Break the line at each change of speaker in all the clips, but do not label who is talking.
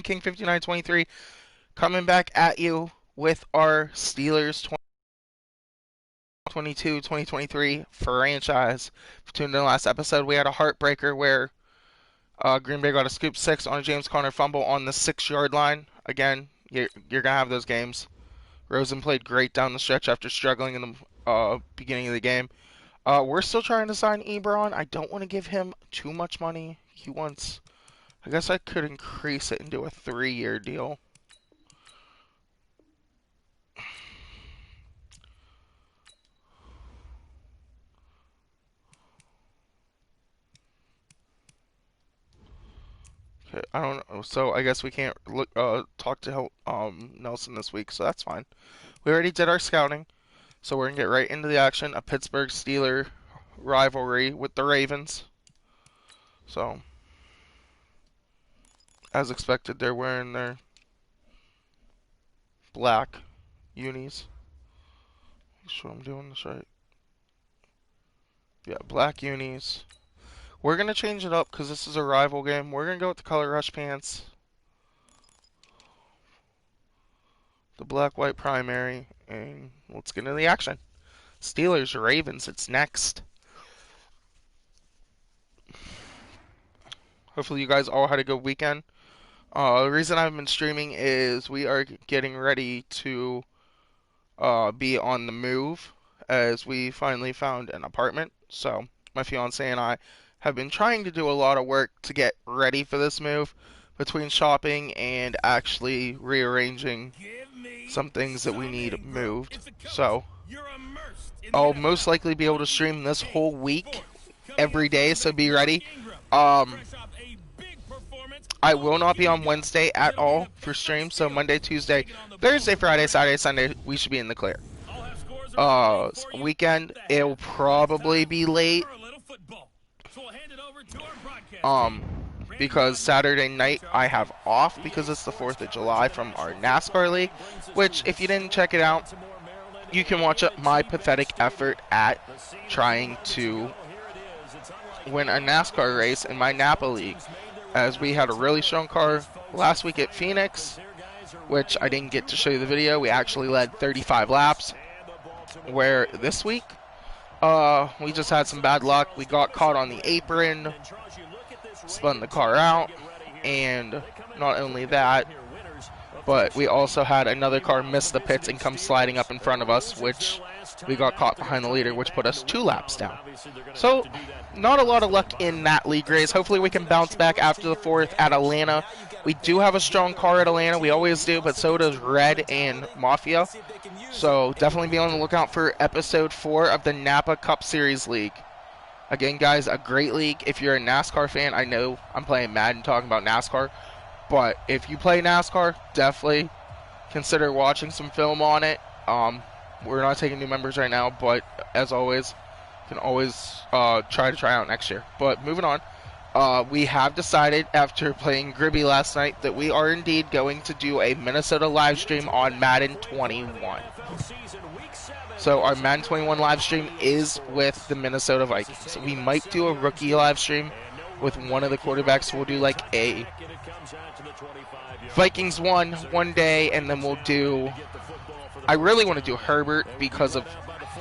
King 5923 coming back at you with our Steelers 2022-2023 franchise. If you tuned in the last episode, we had a heartbreaker where Green Bay got a scoop 6 on a James Conner fumble on the 6-yard line. Again, you're going to have those games. Rosen played great down the stretch after struggling in the beginning of the game. We're still trying to sign Ebron. I don't want to give him too much money. He wants... I guess I could increase it and do a 3-year deal. Okay, I don't know. So I guess we can't talk to Nelson this week, so that's fine. We already did our scouting, so we're gonna get right into the action. A Pittsburgh Steeler rivalry with the Ravens. So, as expected, they're wearing their black unis. Make sure I'm doing this right. Yeah, black unis. We're going to change it up because this is a rival game. We're going to go with the color rush pants. The black-white primary. And let's get into the action. Steelers, Ravens, it's next. Hopefully you guys all had a good weekend. The reason I've been streaming is we are getting ready to be on the move as we finally found an apartment. So my fiance and I have been trying to do a lot of work to get ready for this move between shopping and actually rearranging some things that we need moved. So I'll most likely be able to stream this whole week every day, so be ready. I will not be on Wednesday at all for stream, so Monday, Tuesday, Thursday, Friday, Saturday, Sunday, we should be in the clear. Weekend, it'll probably be late. Because Saturday night I have off because it's the 4th of July from our NASCAR league, which if you didn't check it out, you can watch my pathetic effort at trying to win a NASCAR race in my Napa league, as we had a really strong car last week at Phoenix, which I didn't get to show you the video. We actually led 35 laps, where this week we just had some bad luck. We got caught on the apron, spun the car out, and not only that, but we also had another car miss the pits and come sliding up in front of us, which we got caught behind the leader, which put us 2 laps down. So, not a lot of luck in that league race. Hopefully we can bounce back after the 4th at Atlanta. We do have a strong car at Atlanta. We always do, but so does Red and Mafia. So, definitely be on the lookout for episode 4 of the Napa Cup Series League. Again, guys, a great league. If you're a NASCAR fan, I know I'm playing Madden talking about NASCAR, but if you play NASCAR, definitely consider watching some film on it. We're not taking new members right now, but as always, you can always try out next year. But moving on, we have decided after playing Gribby last night that we are indeed going to do a Minnesota live stream on Madden 21. So our Madden 21 live stream is with the Minnesota Vikings. We might do a rookie live stream with one of the quarterbacks. We'll do like a Vikings one day, and then we'll do... I really want to do Herbert because of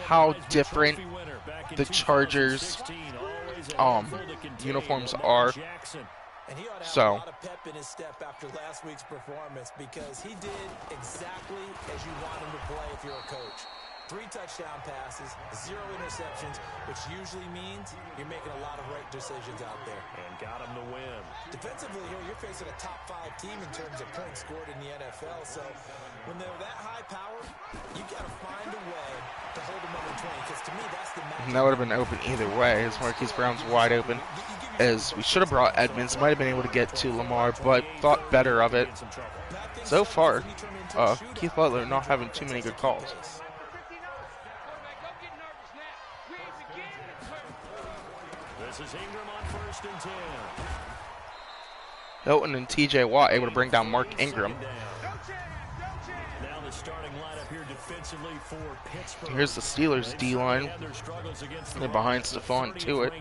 how different the Chargers uniforms are.
And he ought to have
So
a lot of pep in his step after last week's performance, because he did exactly as you want him to play if you're a coach. 3 touchdown passes, 0 interceptions, which usually means you're making a lot of right decisions out there.
And got him to win.
Defensively here, you're facing a top 5 team in terms of points scored in the NFL, so when they're that high powered, you got to find a way to hold them under 20, because to me, that's the magic.
And that would have been open either way, as Marquise Brown's wide open. As we should have brought Edmonds, might have been able to get to Lamar, but thought better of it. So far, Keith Butler not having too many good calls.
This is Ingram on 1st and 10.
Hilton and TJ Watt able to bring down Mark Ingram.
Now the the starting lineup here defensively for Pittsburgh.
Here's the Steelers D-line. They're behind Stephon Tuitt.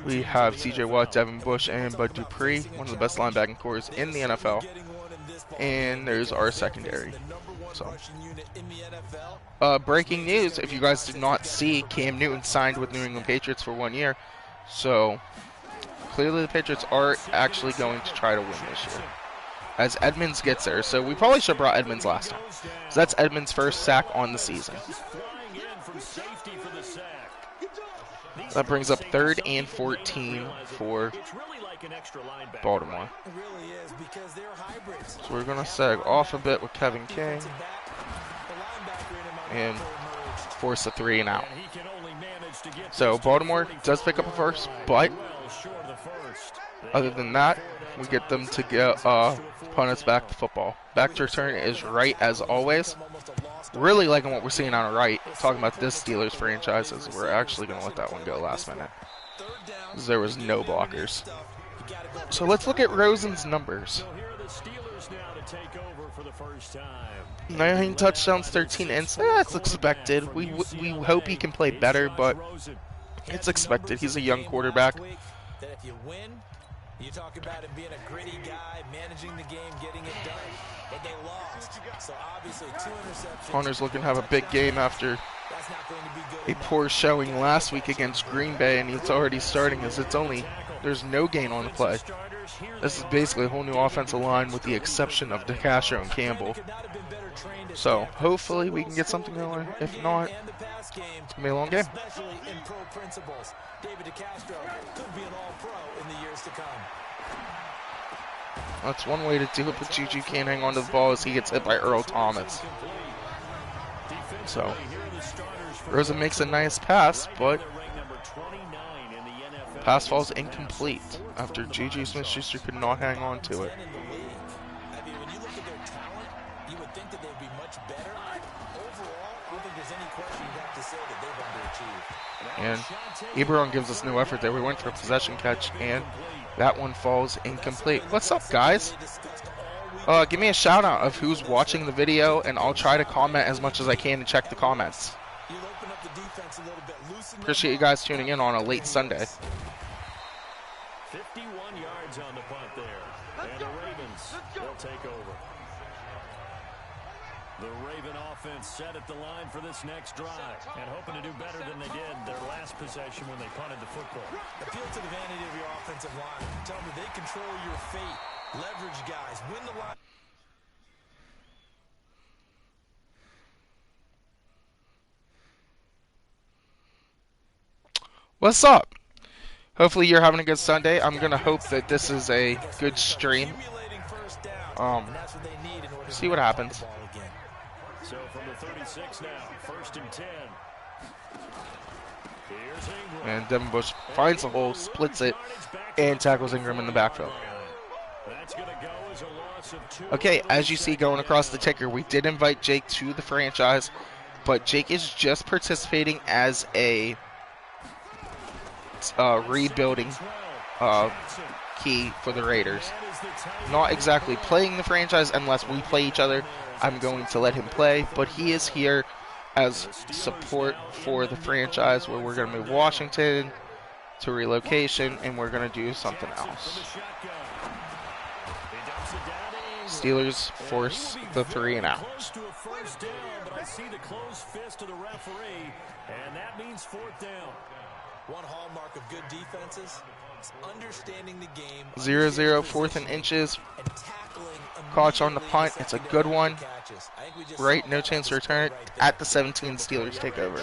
We have C.J. Watt, Devin Bush, and Bud Dupree, one of the best linebacking cores in the NFL. And there's our secondary. So, breaking news, if you guys did not see, Cam Newton signed with New England Patriots for 1 year. So, clearly the Patriots are actually going to try to win this year, as Edmonds gets there. So we probably should have brought Edmonds last time. So that's Edmonds' first sack on the season. That brings up 3rd and 14 for Baltimore. So we're going to sag off a bit with Kevin King and force a 3 and out. So Baltimore does pick up a first, but other than that, we get them to get punt us back to football. Back to return is right as always. Really liking what we're seeing on the right. Talking about this Steelers franchise, as we're actually going to let that one go last minute, because there was no blockers. So let's look at Rosen's numbers. 9 touchdowns, 13 ends. That's expected. We hope he can play better, but it's expected. He's a young quarterback.
You talk about him being a gritty guy, managing the game, getting it done, but they lost. So obviously 2 interceptions.
Connor's looking to have a big game after a poor showing last week against Green Bay, and he's already starting as there's no gain on the play. This is basically a whole new offensive line with the exception of DeCastro and Campbell. So hopefully we can get something going. If not, it's going to be a long game.
David DeCastro could be an all-pro in the years to come.
That's one way to do it, but Juju can't hang on to the ball as he gets hit by Earl Thomas. So, Rosen makes a nice pass, but pass falls incomplete after Juju Smith-Schuster could not hang on to it.
I mean, when you look at their talent, you would think that they'd be much better. Overall, I don't think there's any question you'd have to say that they've underachieved.
And Ebron gives us no effort there. We went for a possession catch, and that one falls incomplete. What's up, guys? Give me a shout out of who's watching the video, and I'll try to comment as much as I can and check the comments. Appreciate you guys tuning in on a late Sunday.
51 yards on the punt there, and the Ravens will take over. The Raven offense set at the line for this next drive, and hoping to do better than they did their last possession when they punted the football.
Appeal to the vanity of your offensive line. Tell them they control your fate. Leverage guys. Win the line.
What's up? Hopefully you're having a good Sunday. I'm going to hope that this is a good stream. See what happens.
So from the 36 now, 1st and 10. Here's Ingram.
And Devin Bush finds the hole, splits it, and tackles Ingram in the backfield.
That's going to go as a loss of 2.
Okay, as you see going across the ticker, we did invite Jake to the franchise, but Jake is just participating as a rebuilding key for the Raiders. Not exactly playing the franchise unless we play each other. I'm going to let him play, but he is here as support for the franchise, where we're going to move Washington to relocation, and we're going to do something else. Steelers force the 3 and out.
I see the closed fist of the referee, and that means 4th down.
One hallmark of good defenses is understanding the game.
0-0, 4th and inches. Caught on the punt. It's a good one. Right, no chance to return it. At the 17, Steelers take over.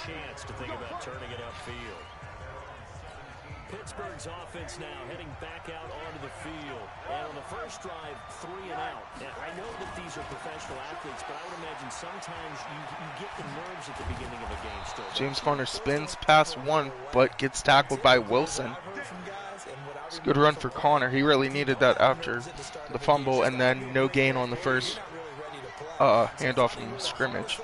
Pittsburgh's offense now heading back out onto the field. And on the first drive, 3 and out. Now, I know that these are professional athletes, but I would imagine sometimes you get the nerves at the beginning of a game still.
James Conner spins past one, but gets tackled by Wilson. It's a good run for Conner. He really needed that after the fumble, and then no gain on the first handoff from scrimmage.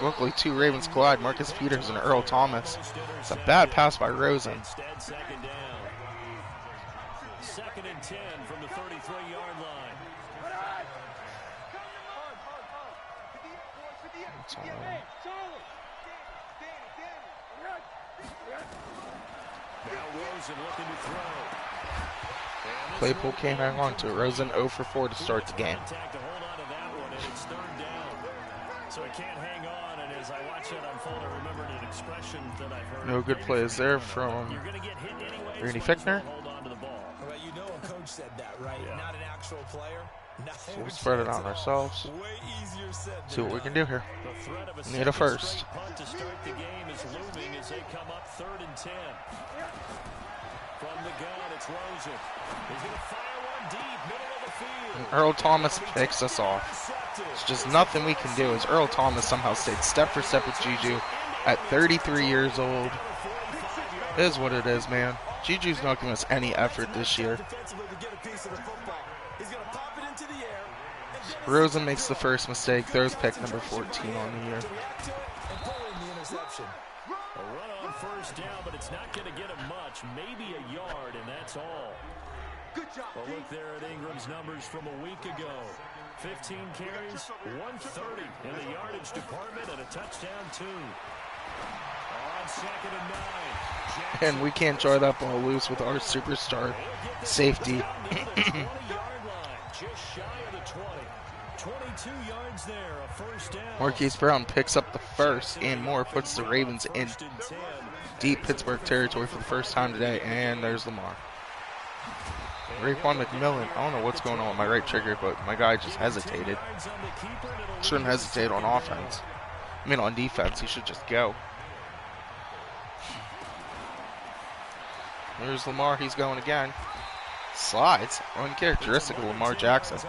Luckily, 2 Ravens collide. Marcus Peters and Earl Thomas. It's a bad pass by Rosen.
2nd and 10 from the 33-yard line.
That's all right.
Now Rosen looking to throw.
Claypool can't hang on to it. Rosen 0 for 4 to start the game.
To hold on to that one, and it's 3rd down. So he can't hang on, and as I watch that unfold, I remembered an expression that I've heard.
No good plays there from Randy Fickner.
Hold on to the ball.
Well, you know a coach said that, right?
Yeah.
Not an actual player.
So we'll spread it out ourselves.
Way easier said than
See what we can do here.
The threat of a
Need a first.
straight punt to start the game is looming as they come up 3rd and 10. From the gun, it's Rosen. He's going to fire one deep, middle of the field.
And Earl Thomas picks us off. It's just nothing we can do as Earl Thomas somehow stayed step for step with Juju at 33 years old. It is what it is, man. Juju's not giving us any effort this year. Rosen makes the first mistake, throws pick number 14 on the year.
A run on 1st down, but it's not going to get him much. Maybe a yard, and that's all. Well, look there at Ingram's numbers from a week ago. 15 carries, 130 in the yardage department, and a touchdown, 2. On 2nd and 9.
And we can't draw that ball loose with our superstar safety.
Just shy of the 20. 22 yards there, a 1st down.
Marquise Brown picks up the first, and Moore puts the Ravens in deep Pittsburgh territory for the first time today. And there's Lamar. Raekwon McMillan, I don't know what's going on with my right trigger, but my guy just hesitated. Shouldn't hesitate on offense. I mean, on defense, he should just go. There's Lamar, he's going again. Slides, uncharacteristic of Lamar Jackson.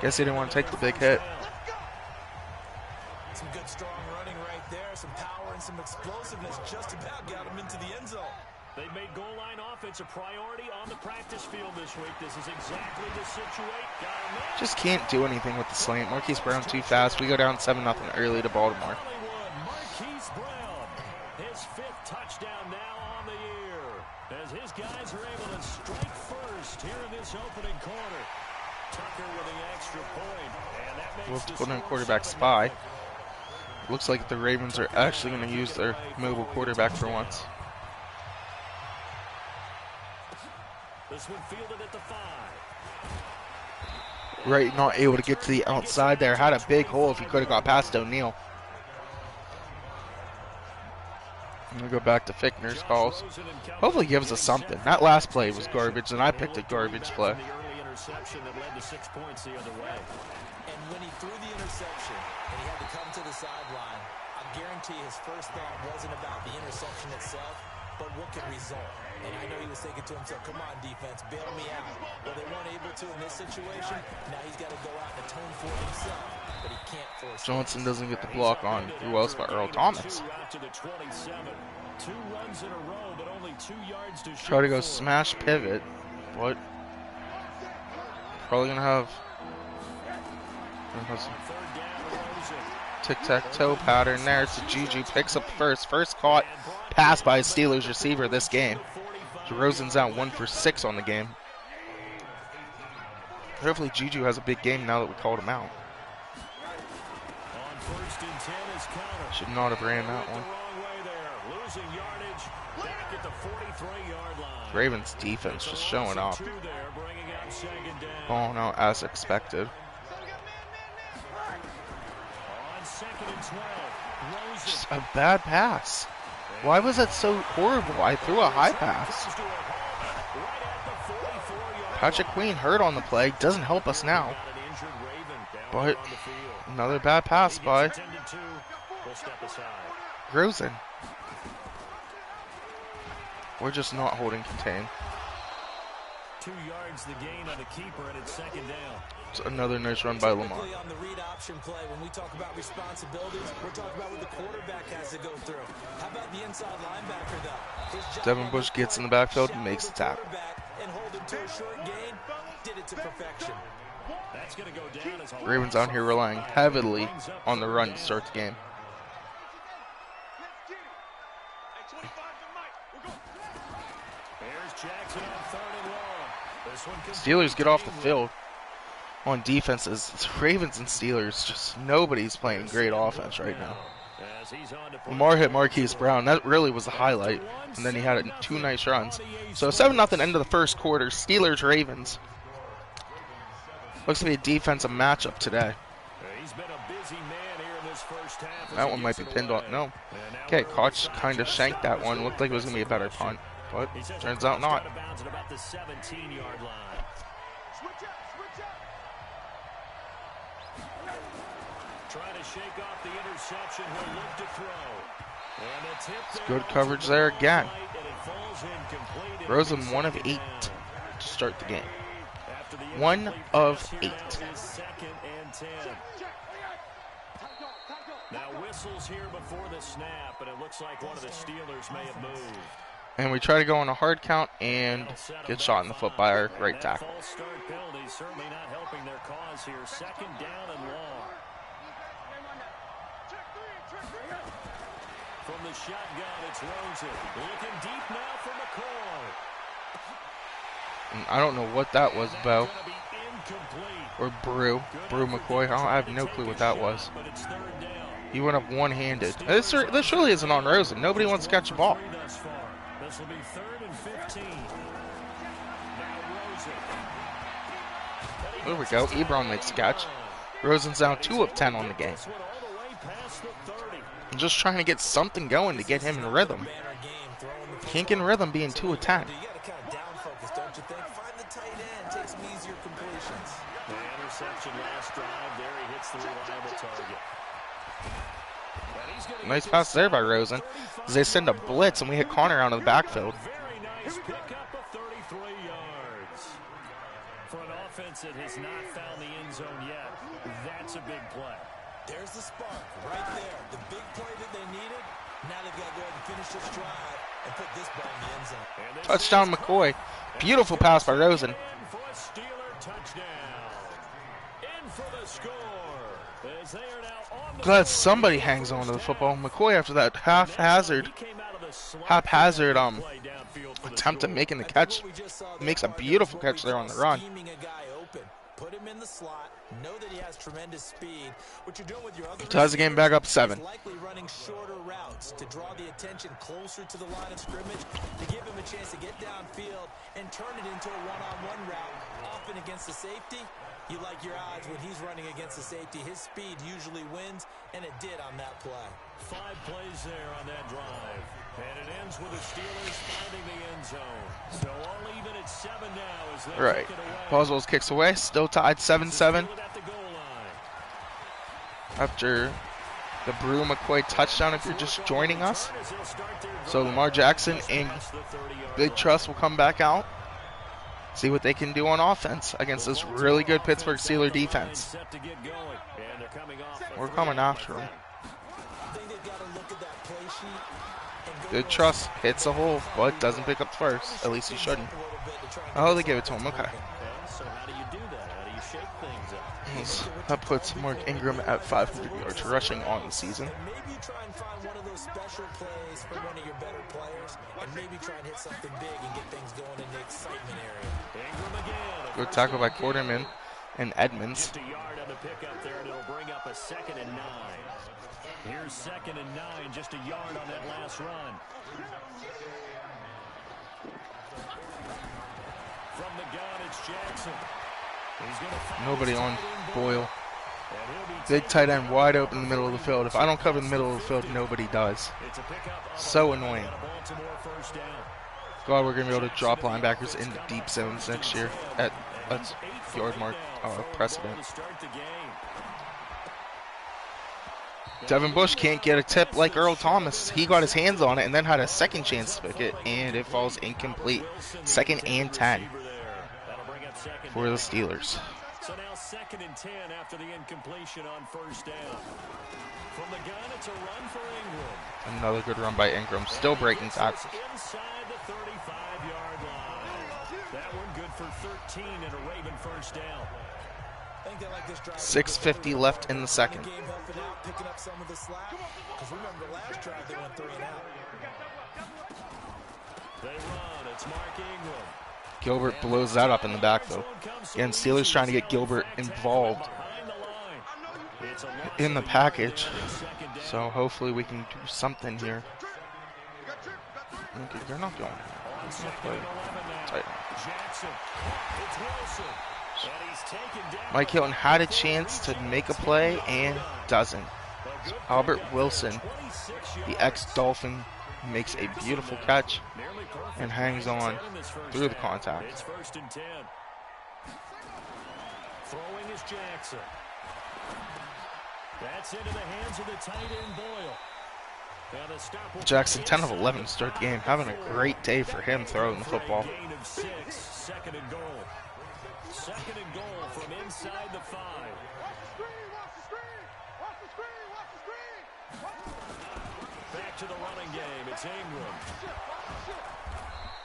Guess he didn't want to take the big hit.
Some good strong running right there, some power and some explosiveness just about got him into the end zone.
They made goal line offense a priority on the practice field this week. This is exactly the situation.
Just can't do anything with the slant. Marquise Brown too fast. We go down 7-0 early to Baltimore.
Marquise Brown, his 5th touchdown now on the year, as his guys are able to strike first here in this opening quarter. Tucker with the extra point, and that makes
We'll have to put in quarterback spy. Looks like the Ravens are actually going to use their mobile quarterback for once.
This one fielded at the 5.
Right, not able to get to the outside there. Had a big hole if he could have got past O'Neal. I'm going to go back to Fickner's calls. Hopefully he gives us something. That last play was garbage, and I picked a garbage play.
The early interception that led to 6 points the other way.
And when he threw the interception and he had to come to the sideline, I guarantee his first thought wasn't about the interception itself, but what could result. And I know he was thinking to himself, come on, defense, bail me out. Well, they weren't able to in this situation. Now he's got to go out and atone for himself, but he can't force it.
Johnson doesn't get the block on. Who else but Earl Thomas?
2 runs in a row, but only 2 yards to
Try to go
shoot for.
smash pivot. What? Probably going to have some tic-tac-toe pattern there. So Juju picks up first. First caught pass by a Steelers receiver this game. DeRozan's out 1 for 6 on the game. Hopefully Juju has a big game now that we called him out.
On 1st and 10 is Connor.
Should not have ran that one.
Wrong way there. Losing yardage back at the 43-yard line.
Ravens defense just showing up.
There, bringing up 2nd down.
Balling out as expected.
On 2nd and 12, Rosen.
Just a bad pass. Why was that so horrible? I threw a high pass. Patrick Queen hurt on the play. Doesn't help us now. But another bad pass by Rosen. We're just not holding contain.
2 yards the gain on the keeper, and it's 2nd down.
It's another nice run by Lamar.
On the read option play, when we talk about responsibilities, we're talking about what the quarterback has to go through. How about the inside linebacker, though? His job
Devin Bush gets in the backfield and makes the tackle.
And hold him to a short gain, did it to perfection.
That's going to go down as a
Ravens out here relying heavily on the run to start the game.
Jackson on 3rd and long.
Steelers get off the field on defenses. It's Ravens and Steelers, just nobody's playing great offense right now. Lamar hit Marquise Brown. That really was the highlight. And then he had 2 nice runs. So 7-0 end of the first quarter. Steelers, Ravens. Looks to be a defensive matchup today. That one might be pinned on. No. Okay, Koch kind of shanked that one. Looked like it was going to be a better punt. But turns out not.
Trying to shake off the interception. He'll look to throw. And a tip
It's good coverage there again. Rosen 1 of 8 to start the game. 1 of 8.
Now whistles here before the snap, and it looks like one of the Steelers may have moved.
And we try to go on a hard count and get shot in the foot by our right tackle.
False start penalty certainly not helping their cause here. 2nd down and long. From the shotgun, it's Rosen. Looking deep now for McCoy.
And I don't know what that was, Bo. Or Brew McCoy. I have no clue what that was. He went up one-handed. This really isn't on Rosen. Nobody wants to catch the ball.
This will be 3rd and 15.
There we go. Ebron makes the catch. Rosen's now 2 of 10 on the game. I'm just trying to get something going to get him in rhythm. Can't get in rhythm being 2 of 10. Nice pass there by Rosen. As they send a blitz and we hit Connor out of the backfield.
Very nice pickup of 33 yards. For an offense that has not found the end zone yet, that's a big play.
There's the spark right there. The big play that they needed. Now they've got to go ahead and finish this drive and put this ball in the end zone.
Touchdown McCoy. Beautiful pass by Rosen.
For a Steeler touchdown. In for the score. As they are now on the
Glad somebody hangs on to the football. McCoy, after that haphazard attempt at making the catch, makes a beautiful catch there on the run.
Put him in the slot. Know that he has tremendous speed. What you're doing with your other
Ties the game back up 7.
likely running shorter routes to draw the attention closer to the line of scrimmage, to give him a chance to get downfield and turn it into a one-on-one route, often against the safety. You like your odds when he's running against the safety. His speed usually wins, and it did on that play.
5 plays there on that drive. And it ends with the Steelers finding the end zone. So all even at 7 now as they
Right.
take it away.
Boswell's kicks away. Still tied 7-7
At the goal line.
after the Brew McCoy touchdown if you're just joining us. So Lamar Jackson and Big Trust will come back out. See what they can do on offense against this really good Pittsburgh Steelers defense. We're coming after them. Good Trust hits a hole, but doesn't pick up the first. At least he shouldn't. Oh, they give it to him. Okay.
So how do you do that? How do you shake things up?
That puts Mark Ingram at 500 yards rushing on the season.
Maybe try and find one of those special plays for one of your better players, and maybe try and hit something big and get things going in the excitement area.
Ingram again.
Good tackle by Quarterman and Edmonds.
Just a yard on the pickup there, and it'll bring up a 2nd and 9. Here's 2nd and 9, just a yard on that last run. From the gun, it's Jackson. He's gonna find
Nobody
his
on
tight end
Boyle.
and he'll be
Big
taken
tight end wide open in the middle of the field. If I don't cover the middle of the field, nobody does.
It's a pickup of
So
11
annoying.
and a Baltimore first down.
God, we're going to be able to drop linebackers into deep zones next year at yard mark precedent.
To start the game.
Devin Bush can't get a tip like Earl Thomas. He got his hands on it and then had a second chance to pick it, and it falls incomplete. 2nd and 10 for the Steelers.
So now 2nd and 10 after the incompletion on first down. From the gun, it's a run for Ingram.
Another good run by Ingram. Still breaking tackles.
Inside the 35-yard line. That one good for 13 and a Raven first down.
6:50 left in the second.
Picking up some of the slack, because remember last drive they went 3 and out.
They run. It's Mark Ingram.
Gilbert blows that up in the backfield. Again, Steelers trying to get Gilbert involved in the package. So hopefully we can do something here. Okay, you're not going here. Tight. Mike Hilton had a chance to make a play and doesn't. So Albert Wilson, the ex-Dolphin, makes a beautiful catch and hangs on through the contact.
Throwing is Jackson. That's into the hands of the tight end Boyle.
Jackson 10 of 11 to start the game, having a great day for him throwing the football.
Second and goal. Second and goal from inside the 5. Back to the running game. It's Ingram.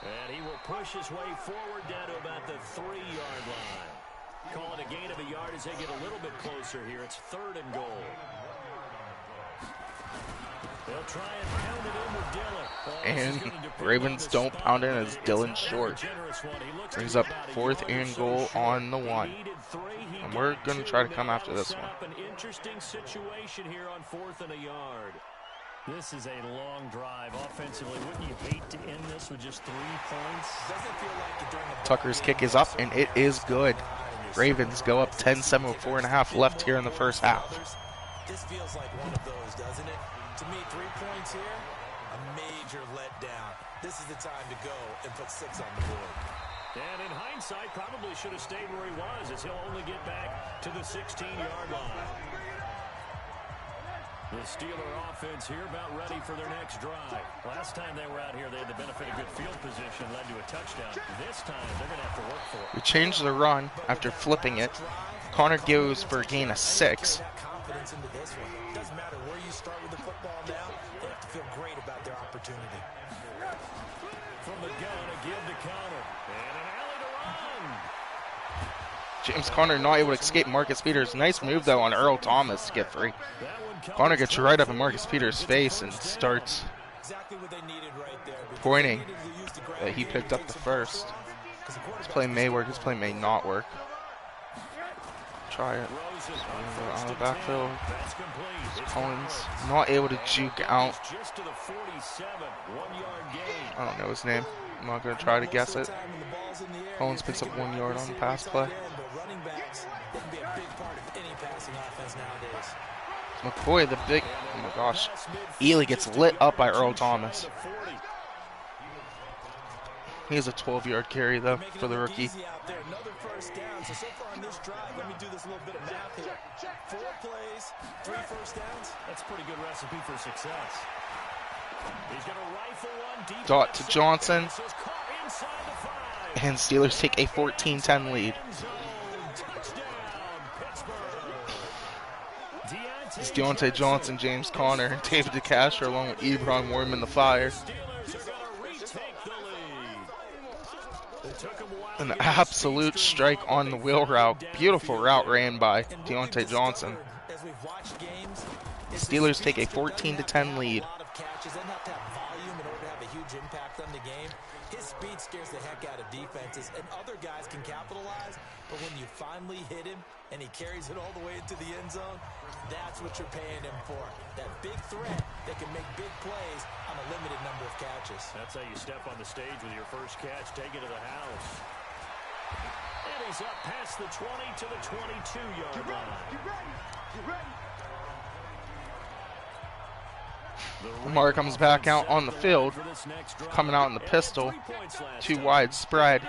And he will push his way forward down to about the 3-yard line. Call it a gain of a yard as they get a little bit closer here. It's 3rd and goal. They'll try and pound it in with Dillon.
And Ravens don't pound it as Dillon short. Brings up 4th and goal on the 1. And we're going to try to come after this one.
An interesting situation here on 4th and a yard. This is a long drive offensively. Wouldn't you hate to end this with just 3 points?
Tucker's kick is up, and it is good. Ravens go up 10-7 with 4.5 left here in the first half.
This feels like one of those, doesn't it? To me, 3 points here, a major letdown. This is the time to go and put 6 on the board.
And in hindsight, probably should have stayed where he was, as he'll only get back to the 16-yard line. The Steeler offense here about ready for their next drive. Last time they were out here, they had the benefit of good field position, led to a touchdown. This time, they're going to have to work for it.
We changed the run after flipping it. Connor goes for a gain of 6.
Doesn't matter where you start with the football now, they have to feel great about their opportunity.
From the gun, a give to Connor. And an alley to run.
James Conner not able to escape Marcus Peters. Nice move, though, on Earl Thomas to get free. Conner gets right up in Marcus Peters' face and starts pointing that he picked up the first. His play may work, his play may not work. Try it. On the backfield. Collins not able to juke out. I don't know his name. I'm not going to try to guess it. Collins picks up 1 yard on the pass play. McCoy, the big, oh my gosh. Ely gets lit up by Earl Thomas. He has a 12-yard carry, though, for the rookie.
So far on this drive, let me do this little bit of math here. 4 plays, 3 first downs.
That's a pretty good recipe for success. He's going to rifle one deep.
Dot to Johnson. And Steelers take a 14-10 lead. It's Deontay Johnson, James Conner, and David DeCastro along with Ebron warming the fire. An absolute strike on the wheel route. Beautiful route ran by Deontay Johnson. Steelers take a 14-10 lead.
His speed scares the heck out of defenses, and other guys can capitalize, but when you finally hit him and he carries it all the way into the end zone, that's what you're paying him for. That big threat that can make big plays on a limited number of catches.
That's how you step on the stage with your first catch, take it to the house. And he's up past the 20 to the 22-yard line.
Get ready.
Lamar comes back out on the field, coming out in the pistol, 2 wide spread.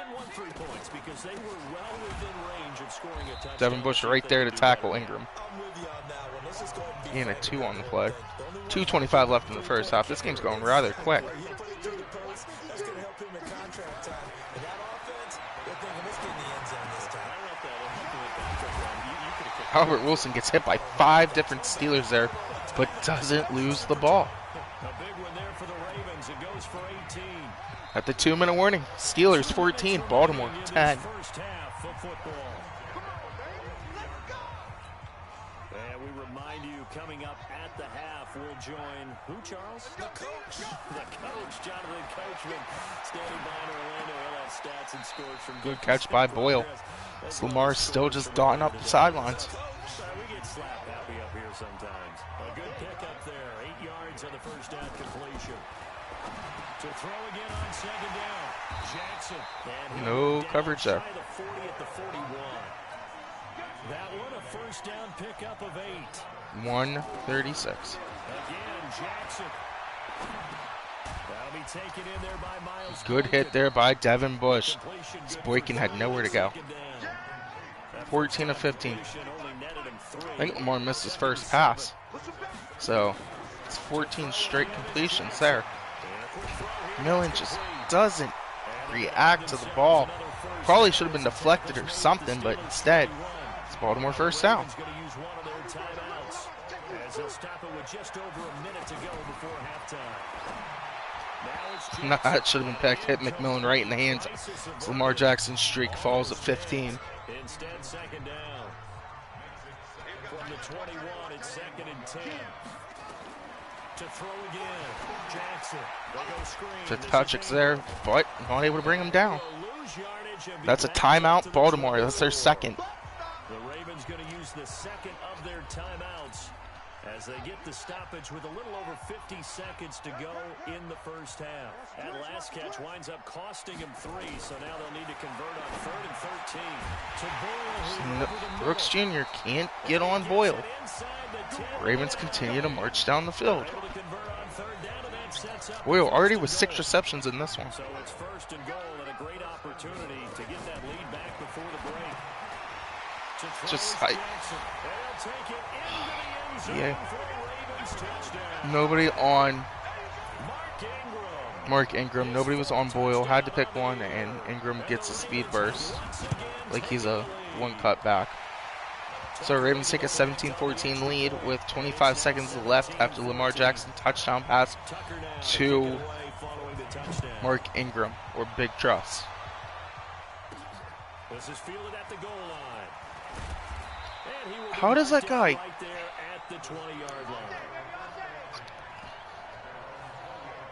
Devin Bush right there to tackle Ingram. And a 2 on the play. 2:25 left in the first half. This game's going rather quick. Albert Wilson gets hit by 5 different Steelers there, but doesn't lose the ball. At the 2-minute warning, Steelers 14, Baltimore 10.
And we remind you, coming up at the half, We'll join who, Charles?
The coach.
The coach, Jonathan Coachman, standing by in Orlando. He'll have stats and scores from
Good catch by Boyle. Lamar still just dotting up the sidelines.
We get slap happy up here sometimes. A good pickup there. 8 yards on the first down completion. To throw again on second down. Jackson.
No coverage there.
The 40 at the 41. That one a first down pickup of 8.
136.
Again, Jackson. That'll be taken in there by Miles.
Good hit there by Devin Bush. This Boykin had nowhere to go. 14 of 15. I think Lamar missed his first pass. So, it's 14 straight completions there. Millen just doesn't react to the ball. Probably should have been deflected or something, but instead, it's Baltimore first down. That should have been picked. Hit McMillan right in the hands. So Lamar Jackson's streak falls at 15.
Instead, second down. From the 21, it's second and 10. To throw again. Jackson. They go screen.
Fitzpatrick's there, but not able to bring him down. That's a timeout, Baltimore. That's their second.
The Ravens going to use the second of their timeouts as they get the stoppage with a little over 50 seconds to go in the first half. That last catch winds up costing him 3, so now they'll need to convert on 3rd and 13. To Boyle,
Brooks Jr. can't get on Boyle. Ravens continue to march down the field. Boyle already with 6 receptions in this one.
So it's first and goal and a great opportunity to get that lead back before the break.
Just like, yeah. Nobody on Mark Ingram. Nobody was on Boyle. Had to pick one, and Ingram gets a speed burst like he's a one cut back. So Ravens take a 17-14 lead with 25 seconds left after Lamar Jackson touchdown pass to Mark Ingram, or Big Truss.
This is fielded at the goal line. And he will
How does that guy...
right there at the 20-yard line.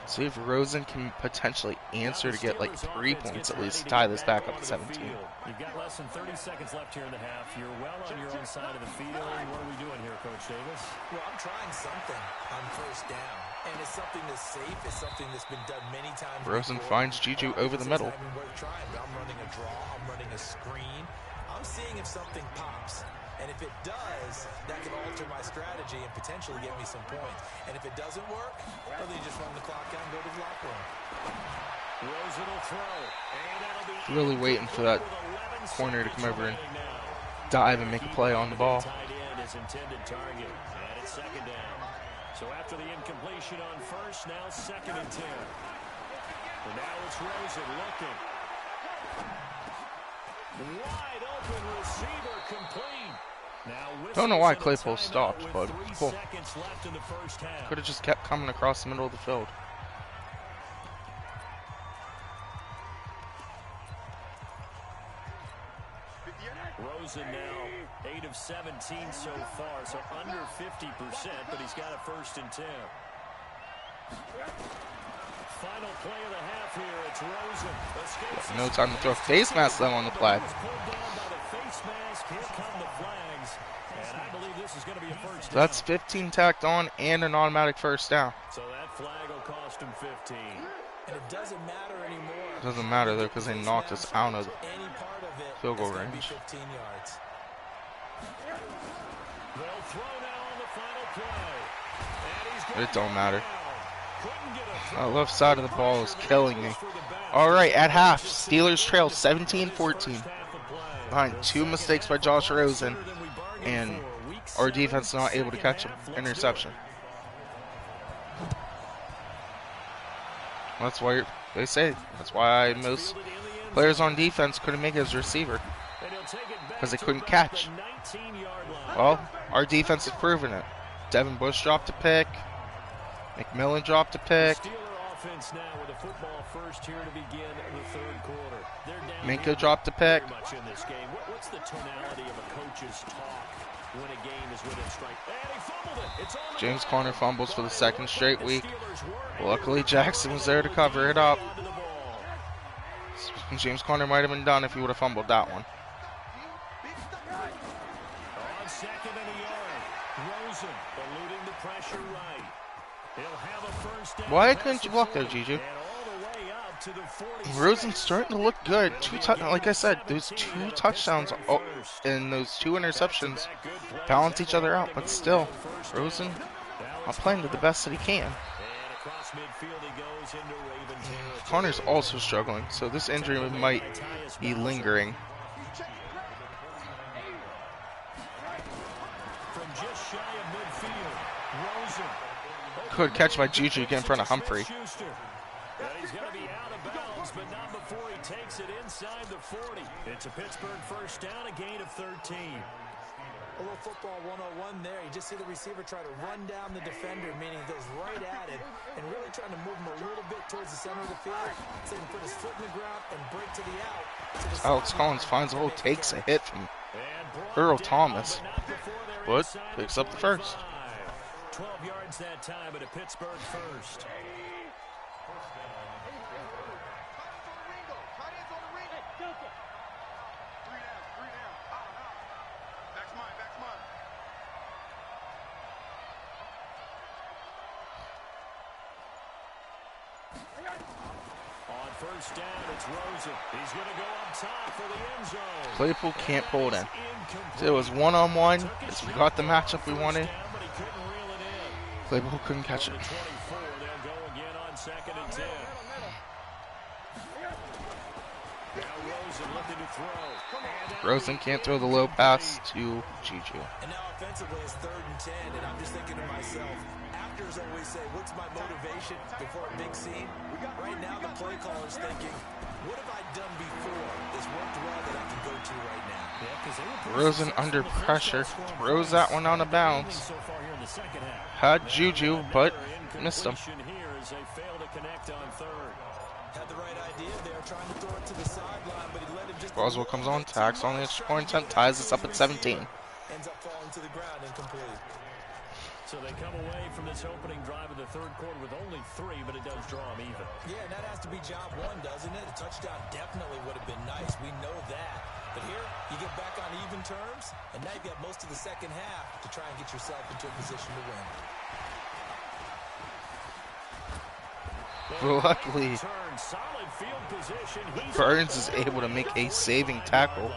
See if Rosen can potentially answer to get like 3 points at least to tie this back up to 17.
You've got less than 30 seconds left here in the half. You're well on your own side of the field. What are we doing here, Coach Davis?
Well, I'm trying something on first down. And it's something that's safe. It's something that's been done many times.
Rosen
before.
finds Juju over the middle.
Worth trying. I'm running a draw. I'm running a screen. I'm seeing if something pops. And if it does, that can alter my strategy and potentially get me some points. And if it doesn't work, well, then you just run the clock out and go to the locker room.
Rosen will throw. And that'll be
Really waiting for that corner to come over and dive and make a play on the ball.
tight end is intended target. And it's second down. So after the incompletion on first, now second and 10. And now it's Rosen looking. Wide open receiver complete.
Don't know why Claypool stopped, but cool. Could have just kept coming across the middle of the field.
Rosen now 8 of 17 so far, so under 50%, but he's got a first and 10. Final play of the half here. It's Rosen.
No time to throw face mask though on the play. That's 15 tacked on and an automatic first down.
So that flag will cost him 15.
And it doesn't matter anymore.
It doesn't matter though because they knocked us out of
Any part of it,
field goal
it's gonna be
range.
15 yards.
They'll throw now on the final play. And he's going
It don't matter.
down. Couldn't get a
The left side of the ball is killing me. All right, at half, Steelers trail 17-14 behind 2 mistakes by Josh Rosen, and our defense not able to catch an interception. That's why they say that's why most players on defense couldn't make it as a receiver because they couldn't catch. Well, our defense has proven it. Devin Bush dropped a pick. McMillan dropped a pick.
Offense now with a football first here to begin the third quarter.
Minka dropped a pick.
Much in this game. What's the tonality of a coach's talk when a game is within strike. And he fumbled it. It's on the
James
ground.
Conner fumbles for the second straight
The
week.
Steelers were
Luckily,
able to
Jackson was there to cover it up. James Conner might have been done if he would have fumbled that one.
On second and a yard, Rosen eluding the pressure right. He'll have a first down.
Why couldn't you block there, Juju?
And all the way up to the 46.
Rosen's starting to look good. Like I said, those 2 touchdowns and those 2 interceptions balance each other out. But still, Rosen not playing to the best that he can.
And across midfield he goes into Raven territory.
Connor's also struggling, so this injury might be lingering.
From just shy of midfield, Rosen.
Good catch by Juju to get in front of Humphrey.
Schuster. And he's going to be out of bounds, but not before he takes it inside the 40. It's a Pittsburgh first down, a gain of 13.
A little football 101 there. You just see the receiver try to run down the defender, meaning he goes right at it and really trying to move him a little bit towards the center of the field so he can put his foot in the ground and break to the out.
Alex Collins finds a hole, takes a hit from Earl Thomas, but picks up the first.
12 yards that time, but a Pittsburgh first. On first down, it's Rosen. He's going to go up top for the end zone.
Claypool can't pull it in. It was one-on-one. We got the matchup we wanted. Claypool couldn't catch it.
They'll go again on second and 10. Now Rosen looking to throw.
Rosen can't throw the low pass to Juju.
And now offensively it's 3rd and 10, and I'm just thinking to myself, actors always say, what's my motivation before a big scene? Right now the play caller's thinking, what have I done before that's worked well that I can go to right now?
Rosen under pressure, throws that one out of bounds. Had Juju, but missed him.
Had the right idea there, trying to throw it to the sideline, but he let it just...
Boswell comes on, tax on the extra point attempt, ties us up at 17.
Ends up falling to the ground, incomplete.
So they come away from this opening drive of the 3rd quarter with only 3, but it does draw them even.
Yeah, and that has to be job 1, doesn't it? A touchdown definitely would have been nice. We know that. But here, you get back on even terms, and now you've got most of the second half to try and get yourself into a position to win.
Luckily, Burns is able to make a saving tackle.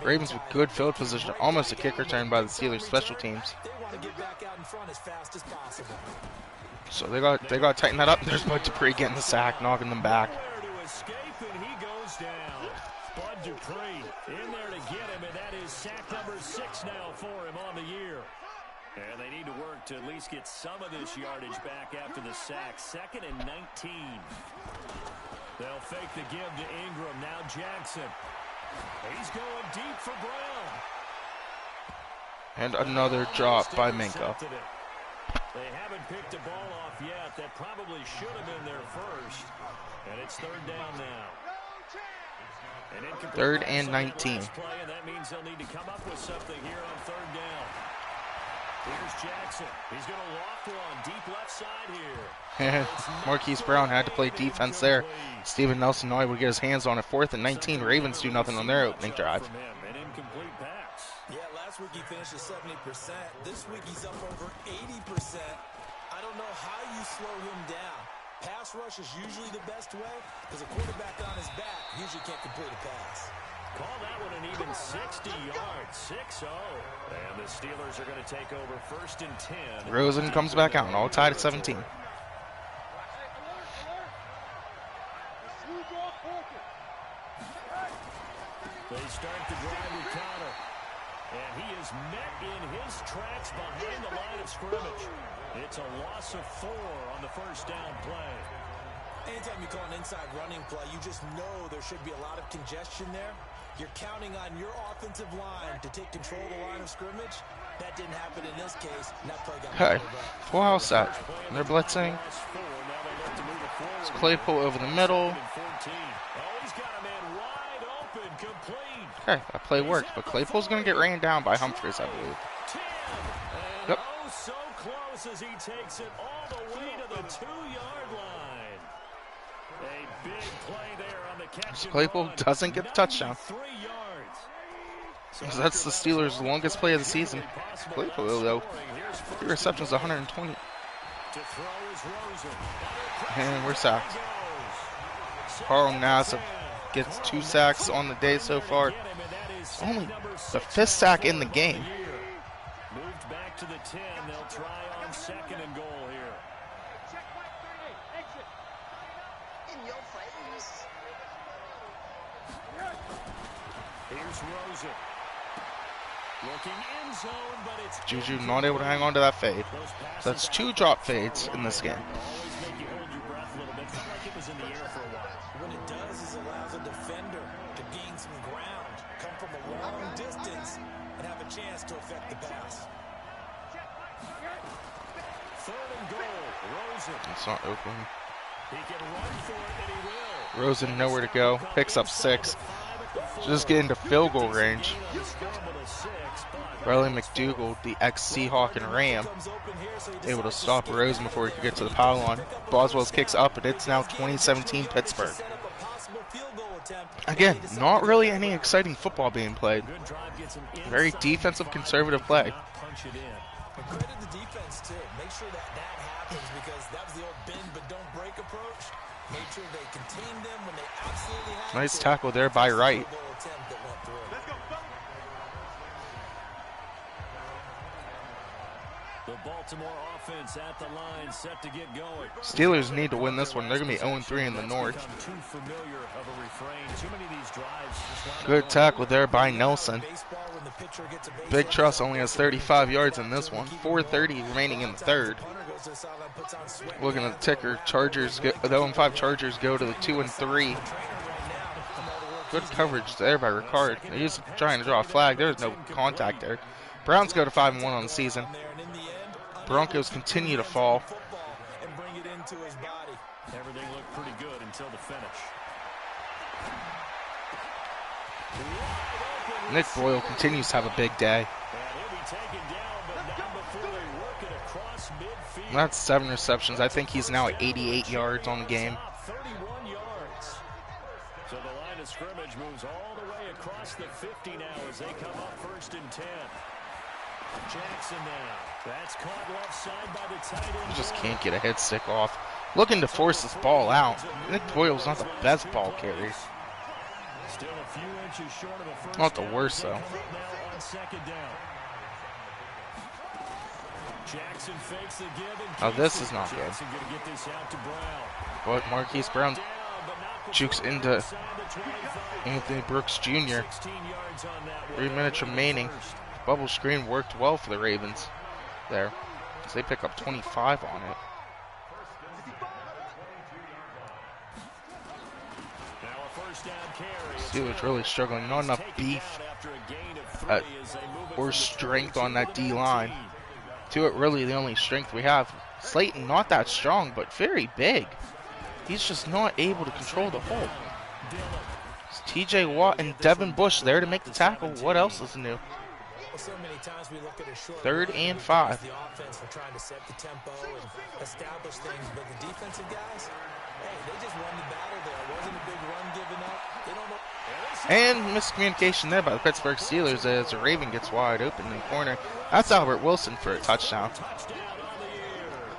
Ravens with good field position, almost a kick return by the Steelers special teams. So they got to tighten that up. There's Bud Dupree getting the sack, knocking them back.
Bud Dupree in there to get him, and that is sack number 6 now for him on the year. And they need to work to at least get some of this yardage back after the sack. 2nd and 19. They'll fake the give to Ingram. Now Jackson. He's going deep for Brown.
And another drop by Minka.
They haven't picked a ball off yet. That probably should have been their first. And it's 3rd down now.
3rd and 19.
Play, and that means they'll need to come up with something here on 3rd down. Here's Jackson. He's going to loft one deep left side here.
Marquise Brown had to play defense there. Steven Nelson knew he would get his hands on it. 4th and 19. Ravens do nothing on their opening drive.
An incomplete pass.
Yeah, last week he finished at 70%. This week he's up over 80%. I don't know how you slow him down. Pass rush is usually the best way because a quarterback on his back usually can't complete a pass.
Call that one an even 60 yards, 6-0. And the Steelers are going to take over 1st and 10.
Rosen comes back out, and all tied at 17.
They start the drive with Connor. And he is met in his tracks behind the line of scrimmage. It's a loss of 4 on the first down play.
Anytime you call an inside running play, you just know there should be a lot of congestion there. You're counting on your offensive line to take control of the line of scrimmage. That didn't happen in this case. And that play got
Okay, full house set. They're blitzing. It's Claypool over the middle. Okay, that play worked, but Claypool's going to get ran down by Humphries, I believe. Yep.
Oh, so close as he takes it all the way to the 2-yard line. A big play there on the catch.
So Claypool doesn't get the touchdown.
3 yards.
So that's the Steelers' longest play of the season. Claypool, though, 3 receptions, 120. And we're sacked. Carl Nassib gets 2 sacks on the day so far. Only the 5th sack in the game.
Moved back to the 10. They'll try on 2nd and goal here. Here's Rosen. Looking in zone, but it's
Juju not able to hang on to that fade. So that's 2 drop fades in this game.
always make you hold your breath a little bit. Felt like it was in the air for a while.
What it does is allows a defender to gain some ground, come from a long distance, and have a chance to affect the pass.
3rd and goal. Rosen.
It's not open.
He can run for it, and he will.
Rosen nowhere to go. Picks up 6. Just get into field goal range. Riley McDougal, the ex-Seahawk and Ram, able to stop Rosen before he could get to the pylon. Boswell's kicks up, and it's now 2017 Pittsburgh. Again, not really any exciting football being played. Very defensive, conservative play.
But credit the defense, too. Make sure that happens because that was the old bend but don't break approach. Make sure they contain them when they absolutely have to.
Nice tackle there by Wright.
The Baltimore offense at the line, set to get going.
Steelers need to win this one. They're going to be 0-3 in the North.
Too familiar of a refrain. Too many of these drives just
Good tackle there by Nelson. Big Truss only has 35 yards in this one. 4:30 remaining in the 3rd. Looking at the ticker, Chargers, the 0-5 Chargers go to the 2-3. Good coverage there by Ricard. He's trying to draw a flag. There's no contact there. Browns go to 5-1 on the season. Broncos continue to fall.
Everything looked pretty good until the finish.
Nick Boyle continues to have a big day. That's 7 receptions. I think he's now at 88 yards on the game.
31 yards. So the line of scrimmage moves all the way across the 50 now as they come up 1st and 10. Jackson now. That's caught left side by the tight end.
He just can't get a head stick off. Looking to force this ball out. Nick Boyle's not the best ball carrier.
Still a few inches short of a first
Not the
down.
worst, though.
Now on 2nd down. Jackson fakes the give and
Now this is not good.
Jackson gonna get this out to Brown.
But Marquise Brown
Down, but not
jukes into
inside the 25.
Anthony Brooks Jr.
16 yards on that one.
3 minutes remaining. Bubble screen worked well for the Ravens there, as they pick up 25 on it.
Now a first down carry.
Steelers really struggling. Not enough beef or strength on that D-line. To it, really the only strength we have. Slayton, not that strong, but very big. He's just not able to control the hole. It's TJ Watt and Devin Bush there to make the tackle. What else is new?
So many times we look at a short
3rd and 5.
the offense for trying to set the tempo and establish things, but the defensive guys, hey, they just won the battle there. It wasn't a big run given up. They don't know.
And miscommunication there by the Pittsburgh Steelers as the Raven gets wide open in the corner. That's Albert Wilson for a touchdown.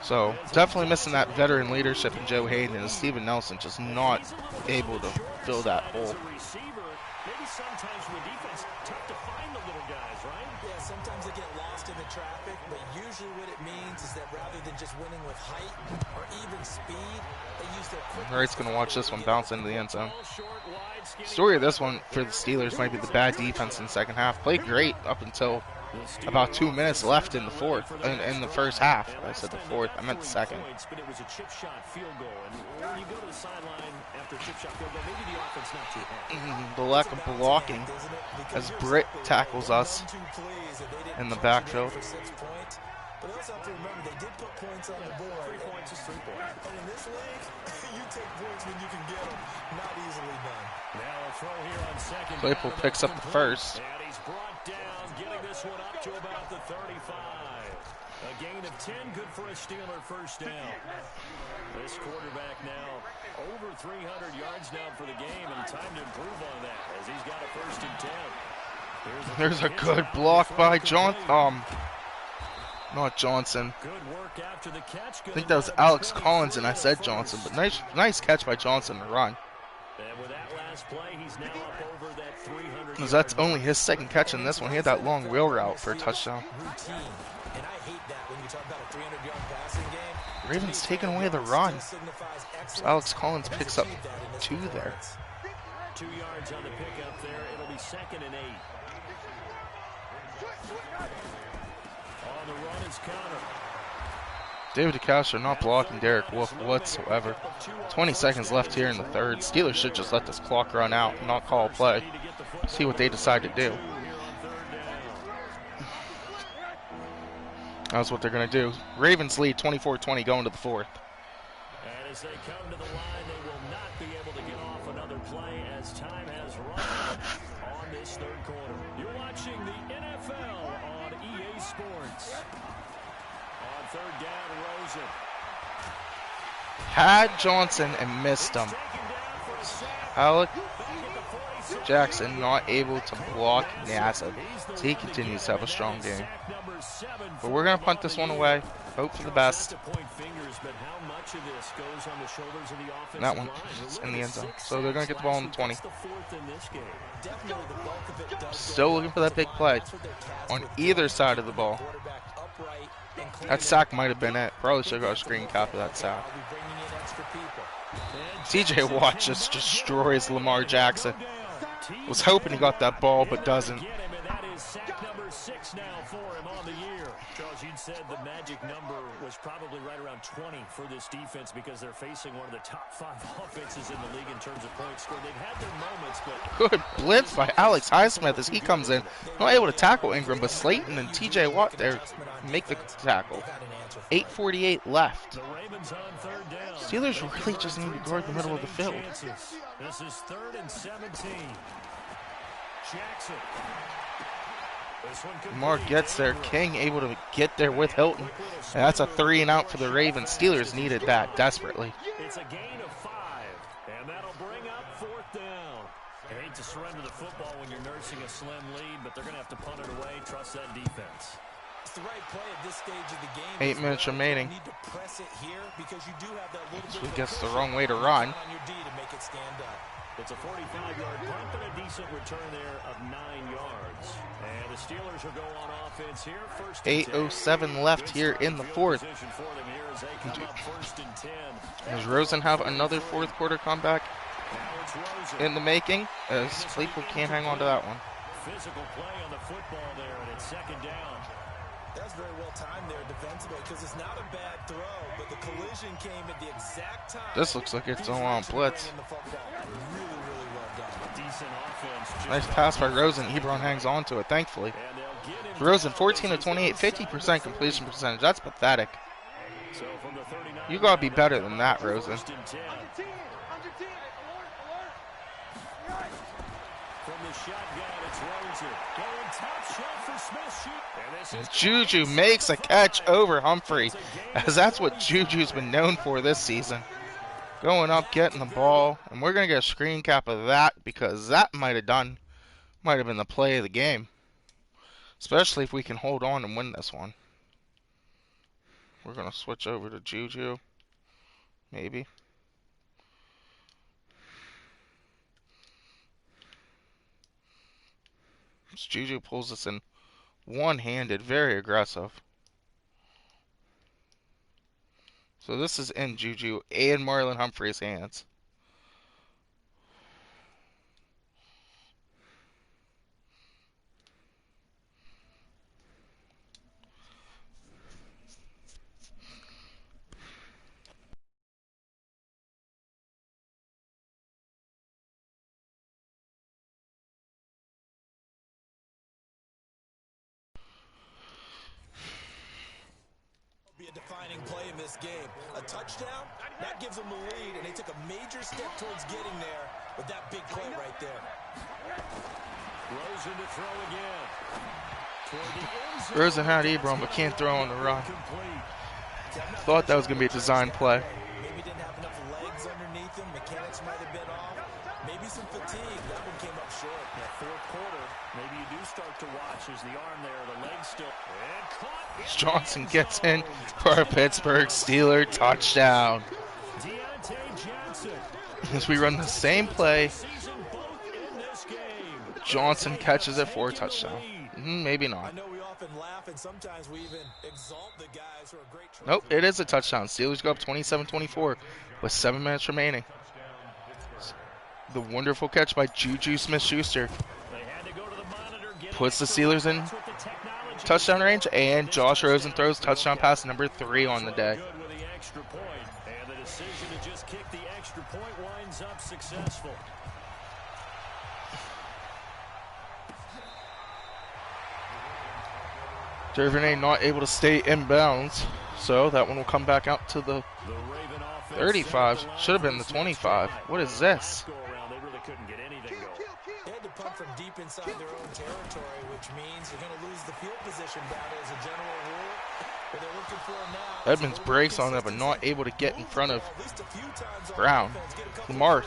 So definitely missing that veteran leadership in Joe Hayden, and Steven Nelson just not able to fill that hole.
Maybe sometimes from the defense, tough to find the little guys, right?
Yeah, sometimes they get lost in the traffic, but usually what it means is that rather than just winning with height or even speed, they use their quick.
Wright's going to watch this one bounce into the end zone. Story of this one for the Steelers might be the bad defense in the second half. Played great up until about 2 minutes left in the fourth, in the first half. I said the fourth, I meant the second.
But it was a chip shot field goal, and when you go to the sideline after a chip shot field goal, maybe the offense not too hard.
The lack of blocking as Britt tackles us in the backfield.
But also have to remember, they did put points on the board.
3 points is 3 points.
And in this league, you take points when you can get them. Not easily done.
Now a throw here on second.
Claypool picks up the first.
And he's brought down, getting this one up to about the 35. A gain of 10, good for a Steeler first down. This quarterback now over 300 yards now for the game, and time to improve on that as he's got a first and 10.
There's a good block by not Johnson.
Good work after the catch.
I think that was Alex Collins, and I said Johnson, but nice catch by Johnson to run.
And with that last play, he's now up over that 300.
Because that's only his second catch in this one. He had that long wheel route for a touchdown.
Routine. And I hate that when you talk about a 300-yard passing game.
Ravens taking away the run. So Alex Collins picks up 2 there.
2 yards on the pickup there. It'll be 2nd and 8. On the run is Connor.
David DeCastro not blocking Derek Wolfe whatsoever. 20 seconds left here in the third. Steelers should just let this clock run out and not call a play. See what they decide to do. That's what they're going to do. Ravens lead 24-20 going to the fourth.
And as they come to the line, they will not be able to get off another play as time has run on this third quarter. You're watching the NFL on EA Sports. On third down, Rosen.
Had Johnson and missed him. Alec Jackson not able to block Nassib. So he continues to have a strong game. But we're going to punt this one away. Hope for the best. And that one is in the end zone. So they're going to get the ball in the 20. Still looking for that big play on either side of the ball. That sack might have been it. Probably should have got a screen cap of that sack. TJ Watt just destroys Lamar Jackson. Was hoping he got that ball, but doesn't.
Charles, you'd said the magic number was probably right around 20 for this defense because they're facing one of the top 5 offenses in the league in terms of points scored. They've had their moments, but
good blitz by Alex Highsmith as he comes in. Not able to tackle Ingram, but Slayton and TJ Watt there make the tackle. 8:48 left.
the Ravens on third down.
Steelers really just need to guard the middle of the field.
This is 3rd and 17. Jackson.
Lamar gets there. King able to get there with Hilton. And that's a 3 and out for the Ravens. Steelers needed that desperately.
It's a gain of 5, and that'll bring up 4th down. I hate to surrender the football when you're nursing a slim lead, but they're going to have to punt it away. Trust that defense.
It's the right play at this stage of the game.
8 minutes remaining.
You need to press it here because you do have that little
So
bit
he
of
gets the
cushion
wrong way to run.
on your D to make it stand up.
It's a 45-yard punt and a decent return there of 9 yards. And the Steelers will go on offense here.
8:07 left here in the fourth. Does Rosen have another fourth quarter comeback in the making? As Claypool can't hang on to that one.
Physical play on the football there, and it's 2nd down.
That's very well timed there defensively because it's not a bad throw, but the collision came at the exact time.
This looks like it's all on blitz.
Really, really well done.
Decent offense.
Nice pass by Rosen. Ebron hangs on to it, thankfully. Rosen, 14 of 28, 50% completion percentage. That's pathetic.
So from the 39,
You gotta be better than that, Rosen.
1st and 10. From the shotgun, it's Rosen. Going top shelf for Smith. Shoot. And this is
Juju makes a catch over Humphrey, as that's what Juju's been known for this season. Going up, getting the ball, and we're going to get a screen cap of that because that might have been the play of the game. Especially if we can hold on and win this one. We're going to switch over to Juju, maybe. Juju pulls us in one-handed, very aggressive. So this is in Juju and Marlon Humphrey's hands.
defining play in this game. A touchdown, that gives them the lead, and they took a major step towards getting there with that big play right there.
Rosen to throw again.
Rosen had Ebron, but can't throw on the run. Thought that was going to be a design play.
Maybe didn't have enough legs underneath him. Mechanics might have been off. Maybe some fatigue. That one came up short.
That fourth quarter, maybe you do start to watch as the arm there, the leg still. And caught.
Johnson gets in for a Pittsburgh Steeler touchdown. As we run the same play, Johnson catches it for a touchdown. Maybe not.
I know we often laugh and sometimes we even exalt the guys who are great.
Nope, it is a touchdown. Steelers go up 27-24 with 7 minutes remaining. The wonderful catch by Juju Smith-Schuster puts the Steelers in touchdown range, and Josh Rosen throws touchdown pass number 3 on the day.
And the decision to just kick the extra point winds up successful.
Duvernay not able to stay in bounds, so that one will come back out to the 35. Should have been the 25. What is this?
They had to punt from deep inside their own territory, which means you're going to lose the field position battle as a general rule. What they're looking for now.
Edmonds breaks on it, but not able to get in front of Brown. Lamar,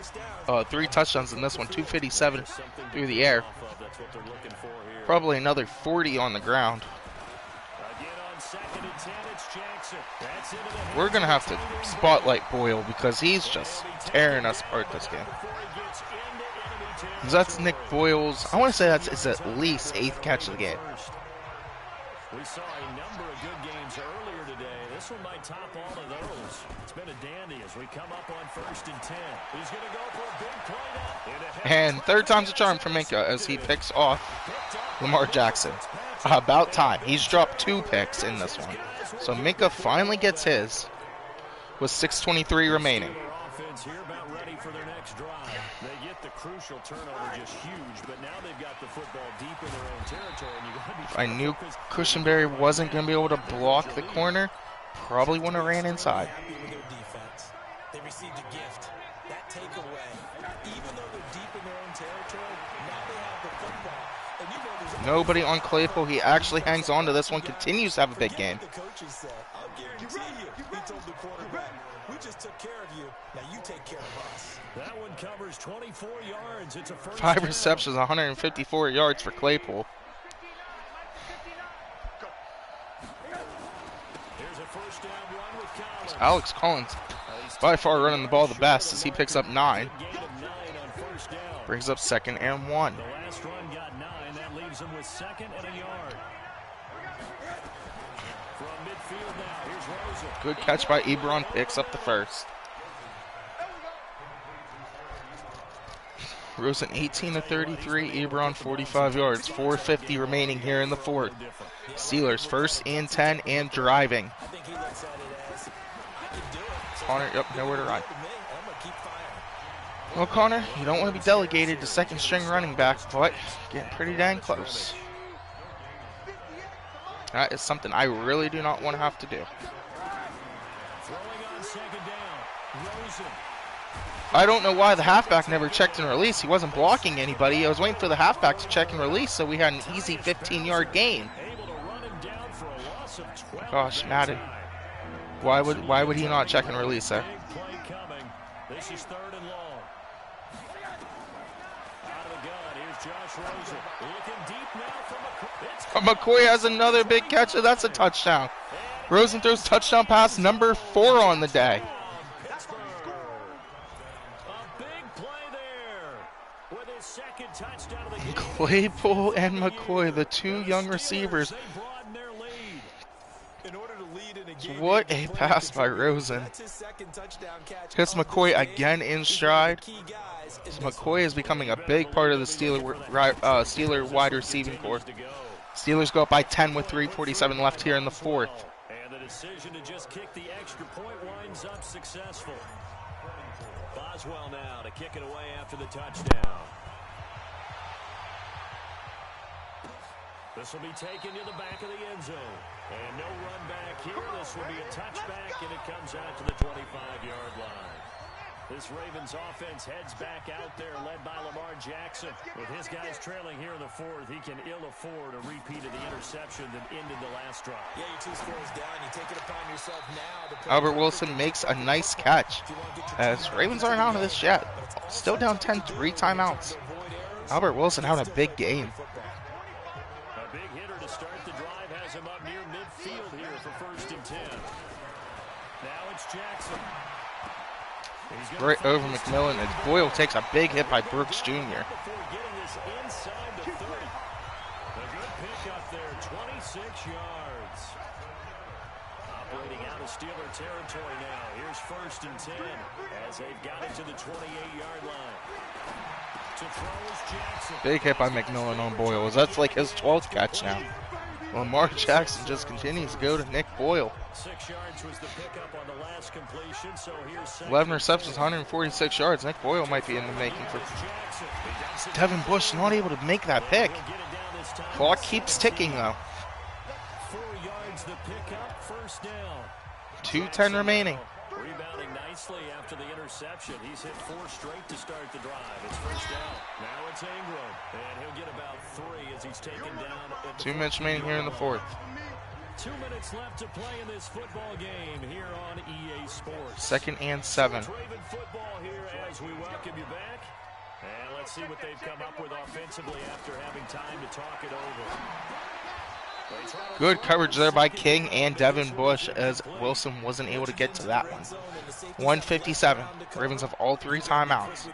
3 touchdowns in this one, 257 through the air. Probably another 40 on the ground. We're going to have to spotlight Boyle because he's just tearing us apart this game. That's Nick Boyle's, I want to say that's his at least 8th catch of the game.
We saw a number of good games earlier today. This one might top all of those. It's been a dandy as we come up on 1st and 10. He's going to go for a big play now.
And 3rd time's a charm for Minka as he picks off Lamar Jackson. About time. He's dropped 2 picks in this one. So Minka finally gets his with 6:23 remaining.
They get the crucial turnover just huge, but now they've got the football deep in their own territory. And you got to be
I knew Cushenberry wasn't going to be able to block the corner. Probably wouldn't have ran inside.
They received a gift. That takeaway, even though they're deep in their own territory, now they have the football. And you know there's
Nobody on Claypool. He actually hangs on to this one, continues to have a big game.
the coaches said, I'll guarantee you, he told the quarterback, we just took care of you. Now you take care of us.
That one covers 24 yards. It's a first
5
down.
receptions, 154 yards for Claypool.
Here's a first down run with Collins.
Alex Collins by far running the ball the best as he picks up 9.
Gain of 9 on first down.
Brings up 2nd and 1.
The last run got 9. That leaves him with 2nd and a yard. From midfield now, here's Rosen.
Good catch by Ebron, picks up the 1st. Rosen 18 of 33, Ebron 45 yards, 4:50 remaining here in the 4th. Steelers 1st and 10 and driving.
I think he looks at it as, I can do it.
Connor, yep, nowhere to run.
I'm going to keep firing.
Well, Connor, you don't want to be delegated to 2nd string running back, but getting pretty dang close. That is something I really do not want to have to do.
Throwing on 2nd down. Rosen.
I don't know why the halfback never checked and released. He wasn't blocking anybody. I was waiting for the halfback to check and release, so we had an easy 15-yard gain.
Able to run him down for a loss of 12.
Gosh, Madden. Why would he not check and release there?
Big play coming. This is 3rd and long. Out of the gun, here's Josh Rosen. Looking deep now from
McCoy has another big catch, and that's a touchdown. Rosen throws touchdown pass number 4 on the day. Claypool and McCoy, the 2 young receivers. What a pass by Rosen. Hits McCoy again in stride. So McCoy is becoming a big part of the Steeler wide receiving corps. Steelers go up by 10 with 3:47 left here in the 4th.
And the decision to just kick the extra point winds up successful. Boswell now to kick it away after the touchdown. This will be taken to the back of the end zone. And no run back here. This will be a touchback, and it comes out to the 25-yard line. This Ravens offense heads back out there, led by Lamar Jackson. With his guys trailing here in the fourth, he can ill afford a repeat of the interception that ended the last drive.
Yeah, your 2 scores down. You take it upon yourself now.
Albert Wilson makes a nice catch, as Ravens aren't out of this yet. Still down 10, 3 timeouts. Albert Wilson having a big game.
A big hitter to start the drive has him up near midfield here for 1st and 10. Now it's Jackson.
Right over McMillan, and Boyle takes a big hit by Brooks Jr.
Before getting this inside the 30. A good pickup there, 26 yards. Operating out of Steeler territory now. Here's 1st and 10 as they've got it to the 28-yard line. To throw is Jackson.
Big hit by McMillan on Boyle. That's like his 12th catch now. Lamar Jackson just continues to go to Nick Boyle.
6 yards was the pickup on the last completion, so here's
11 receptions, 146 yards. Nick Boyle might be in the making for Devin Bush, not able to make that pick. Clock keeps ticking though.
4 yards the pickup, 1st down.
2:10 remaining.
Rebounding nicely after the interception. He's hit 4 straight to start the drive. It's 1st down. Now it's Ingram, and he'll get about 3 as he's taken down.
2 minutes remaining here in the fourth.
2 minutes left to play in this football game here on EA Sports.
2nd and 7.
Raven football here as we welcome you back. And let's see what they've come up with offensively after having time to talk it over.
Good coverage there by King and Devin Bush, as Wilson wasn't able to get to that one. 1:57. Ravens have all 3 timeouts.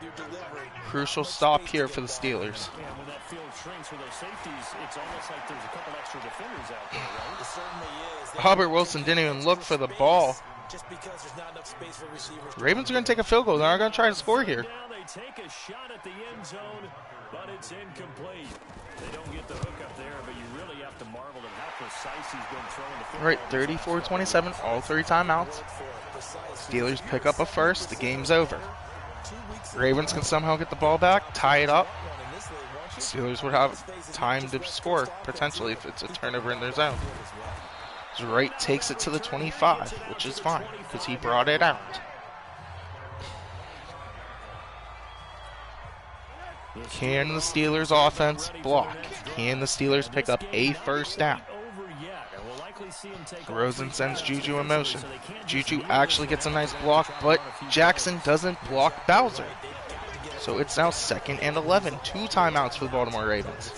Crucial stop here for the Steelers.
Yeah, when that field shrinks with those safeties, it's almost like there's a couple extra defenders out there, right?
It certainly is.
Albert Wilson didn't even look for the ball.
Just because there's not enough space for receivers.
Ravens are going to take a field goal. They're not going to try to score here.
Now they take a shot at the end zone, but it's incomplete. They don't get the hook up there, but you really have to marvel at how precise he's been throwing the football.
Right, 34-27, all 3 timeouts. Steelers pick up a first. The game's over. Ravens can somehow get the ball back, tie it up. Steelers would have time to score, potentially, if it's a turnover in their zone. Wright takes it to the 25, which is fine, because he brought it out. Can the Steelers offense block? Can the Steelers pick up a 1st down? Rosen sends Juju in motion. Juju actually gets a nice block, but Jackson doesn't block Bowser. So it's now 2nd and 11. 2 timeouts for the Baltimore Ravens.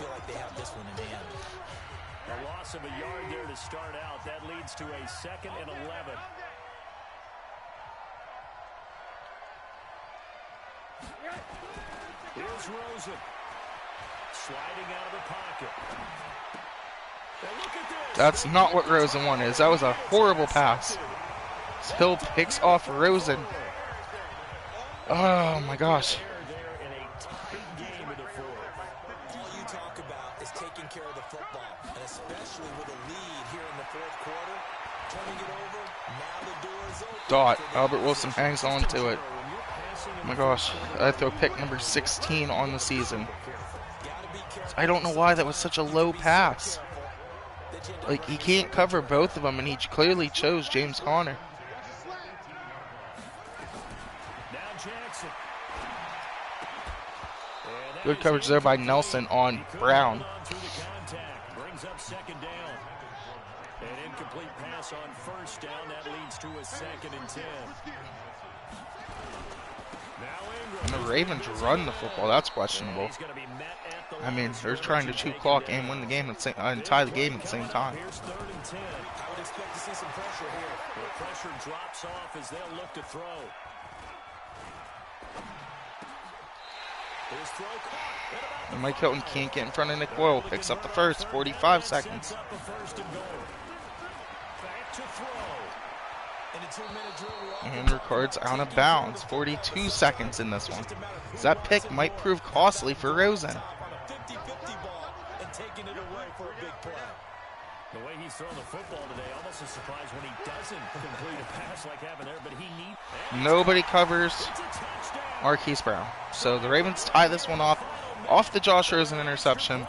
A loss of a yard there to start out. That leads to a 2nd and 11. Here's Rosen. Sliding out of the pocket. And look at this.
That's not what Rosen wanted. That was a horrible pass. Hill picks off Rosen. Oh my gosh.
All you talk about is taking care of the football, and especially with a lead here in the 4th quarter, turning it over. Now the door is open.
Dot. Albert Wilson hangs on to it. Oh my gosh. I throw pick number 16 on the season. I don't know why that was such a low pass. Like, he can't cover both of them, and he clearly chose James Conner. Good coverage there by Nelson on Brown.
Brings up 2nd down. An incomplete pass on 1st down. That leads to a 2nd and 10.
And the Ravens run the football. That's questionable. I mean, they're trying to chew clock and win the game and tie the game at the same time.
Here's 3rd and 10. I would expect to see some pressure here. The pressure drops off as they'll look to throw. His throw caught.
And Mike Hilton can't get in front of Nick Boyle. Picks up the first, 45 seconds. And records out of bounds, 42 seconds in this one. That pick might prove costly for Rosen.
The way he's thrown the football today, almost a surprise when he doesn't complete a pass like happened there, but he needs.
Nobody covers Marquise Brown. So the Ravens tie this one off the Josh Rosen interception.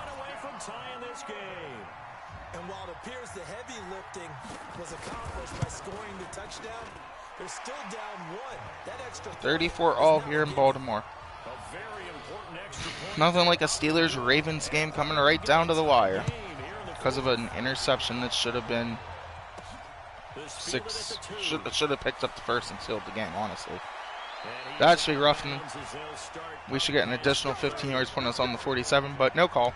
34 all here in Baltimore. Nothing like a Steelers-Ravens game coming right down to the wire because of an interception that should have been should have picked up the first and sealed the game, honestly. That should be rough. We should get an additional 15 yards putting us on the 47, but no call.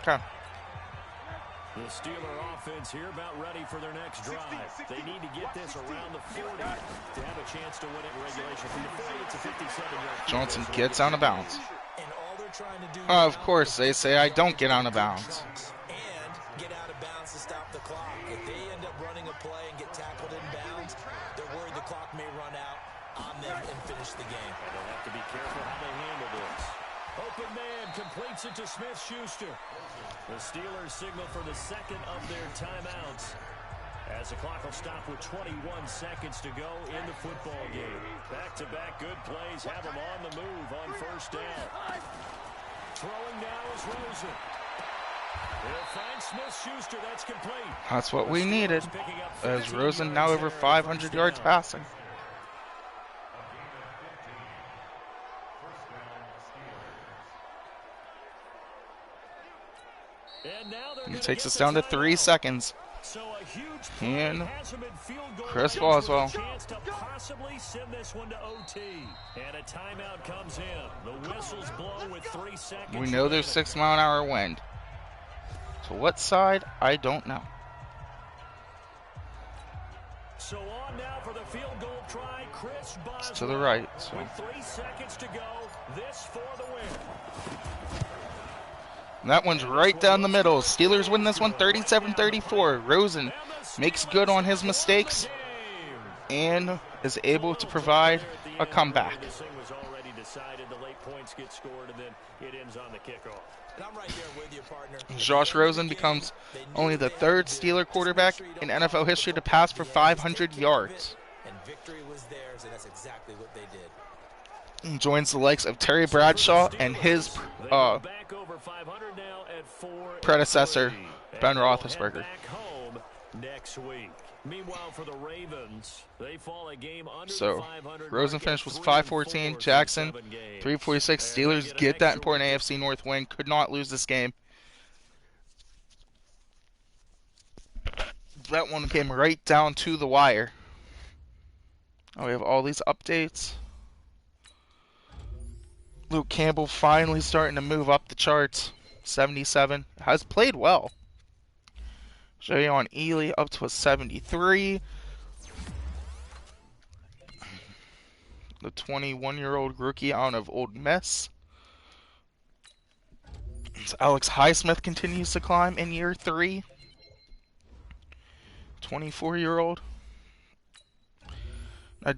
Okay.
The Steeler offense here about ready for their next drive. They need to get this around the 40 to have a chance to win it in regulation. From the 40, it's a 57-yard.
Johnson gets out of bounds. Of course, they say I don't get out of bounds.
And get out of bounds to stop the clock. If they end up running a play and get tackled in bounds, they're worried the clock may run out on them and finish the game.
And they'll have to be careful how they handle this. Open man completes it to Smith-Schuster. The Steelers signal for the second of their timeouts as the clock will stop with 21 seconds to go in the football game. Back-to-back good plays have them on the move on first down. Throwing now is Rosen. He'll find Smith-Schuster. That's complete.
That's what we needed, as Rosen now over 500 yards passing. It takes us down to 3 seconds. And Chris Boswell.
Chance to possibly send this one to OT. And a timeout comes in. The whistles blow with 3 seconds.
We know there's 6-mile-an-hour wind. To what side? I don't know.
So on now for the field goal try, Chris Boswell.
It's to the right. So.
With 3 seconds to go, this for the win.
That one's right down the middle. Steelers win this one 37-34. Rosen makes good on his mistakes and is able to provide a comeback. Josh Rosen becomes only the 3rd Steeler quarterback in NFL history to pass for 500 yards.
And victory was theirs, and that's exactly what they did.
He joins the likes of Terry Bradshaw and his predecessor, Ben Roethlisberger.
Next week. Meanwhile, for the Ravens, they fall a game under
So, Rosen finished was 5-14, Jackson 3-46. Steelers get that important AFC North win. Could not lose this game. That one came right down to the wire. Oh, we have all these updates. Luke Campbell finally starting to move up the charts. 77. Has played well. Jayon Ely up to a 73. The 21-year-old rookie out of Old Miss. So Alex Highsmith continues to climb in year 3. 24-year-old.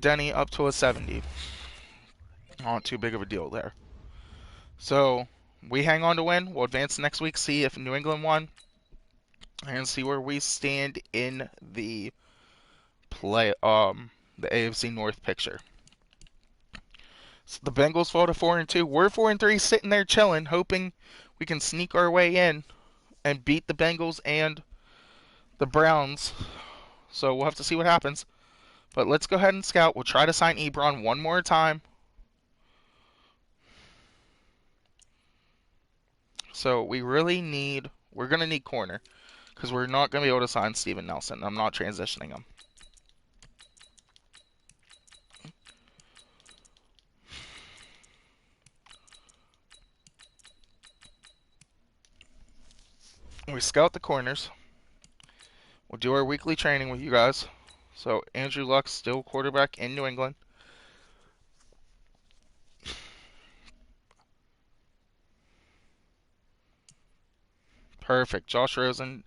Denny up to a 70. Not too big of a deal there. So we hang on to win. We'll advance next week, see if New England won, and see where we stand in the the AFC North picture. So the Bengals fall to 4-2. We're 4-3, sitting there chilling, hoping we can sneak our way in and beat the Bengals and the Browns. So we'll have to see what happens. But let's go ahead and scout. We'll try to sign Ebron one more time. So we're going to need corner, because we're not going to be able to sign Steven Nelson. I'm not transitioning him. We scout the corners. We'll do our weekly training with you guys. So Andrew Luck's still quarterback in New England. Perfect. Josh Rosen,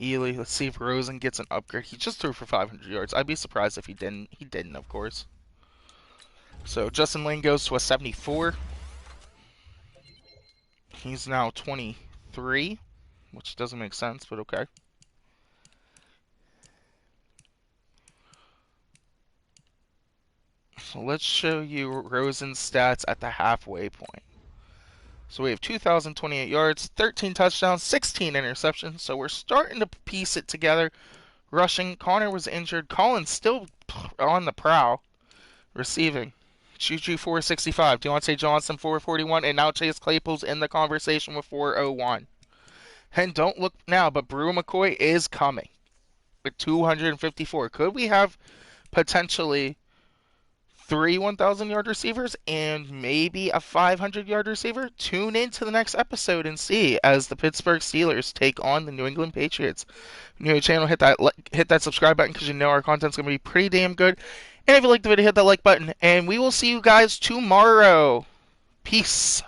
Ely. Let's see if Rosen gets an upgrade. He just threw for 500 yards. I'd be surprised if he didn't. He didn't, of course. So Justin Lane goes to a 74. He's now 23, which doesn't make sense, but okay. So let's show you Rosen's stats at the halfway point. So we have 2,028 yards, 13 touchdowns, 16 interceptions. So we're starting to piece it together. Rushing, Connor was injured. Collins still on the prowl. Receiving. Juju 465. Deontay Johnson 441. And now Chase Claypool's in the conversation with 401. And don't look now, but Brew McCoy is coming with 254. Could we have potentially 3 1,000-yard receivers and maybe a 500-yard receiver? Tune in to the next episode and see as the Pittsburgh Steelers take on the New England Patriots. New to the channel, hit that subscribe button because you know our content's going to be pretty damn good. And if you like the video, hit that like button. And we will see you guys tomorrow. Peace.